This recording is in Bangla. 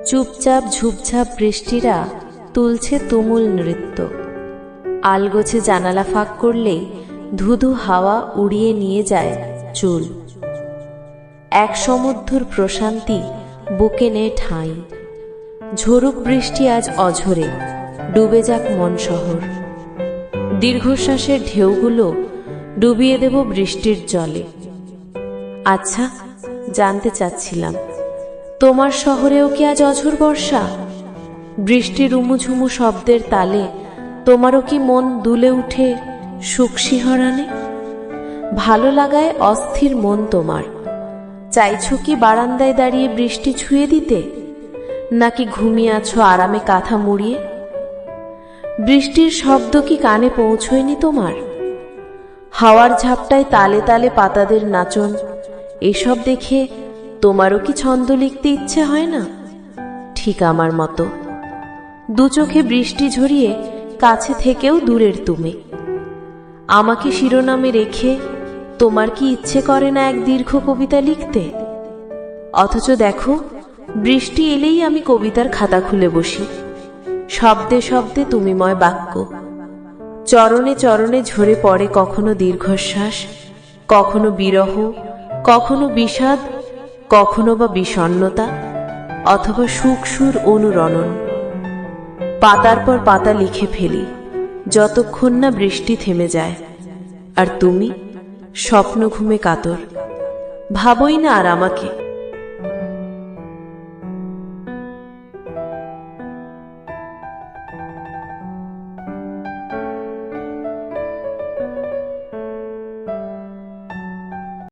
চুপচাপ ঝুপঝাপ বৃষ্টিরা তুলছে তুমুল নৃত্য। আলগোছে জানালা ফাঁক করলেই ধুধু হাওয়া উড়িয়ে নিয়ে যায় চুল। এক সমুদ্র প্রশান্তি বুকে নে ঠাঁই। ঝরুক বৃষ্টি আজ অঝরে, ডুবে যাক মন শহর। দীর্ঘশ্বাসের ঢেউগুলো ডুবিয়ে দেব বৃষ্টির জলে। আচ্ছা, জানতে চাচ্ছিলাম, তোমার শহরেও কি আজ অঝোর বর্ষা? বৃষ্টির উমুঝুমু শব্দের তালে তোমারও কি মন দুলে উঠে সুখ শিহরণে? ভালো লাগায় অস্থির মন তোমার, চাইছো কি বারান্দায় দাঁড়িয়ে বৃষ্টি ছুঁয়ে দিতে, নাকি ঘুমিয়ে আছো আরামে কাঁথা মুড়িয়ে? বৃষ্টির শব্দ কি কানে পৌঁছয়নি তোমার? হাওয়ার ঝাপটায় তালে তালে পাতাদের নাচন, এসব দেখে তোমারও কি ছন্দ লিখতে ইচ্ছে হয় না? ঠিক আমার মতো দু চোখে বৃষ্টি ঝরিয়ে কাছে থেকেও দূরের তুমি। আমাকে শিরোনামে রেখে তোমার কি ইচ্ছে করে না এক দীর্ঘ কবিতা লিখতে? অথচ দেখো, বৃষ্টি এলেই আমি কবিতার খাতা খুলে বসি। শব্দে শব্দে তুমিময় বাক্য, চরণে চরণে ঝরে পড়ে কখনো দীর্ঘশ্বাস, কখনো বিরহ, কখনো বিষাদ, কখনো বা বিষণ্ণতা, অথবা সুখ সুর অনুরণন। পাতার পর পাতা লিখে ফেলি, যতক্ষণ না বৃষ্টি থেমে যায়। আর তুমি স্বপ্ন ঘুমে কাতর, ভাবোই না আর আমাকে।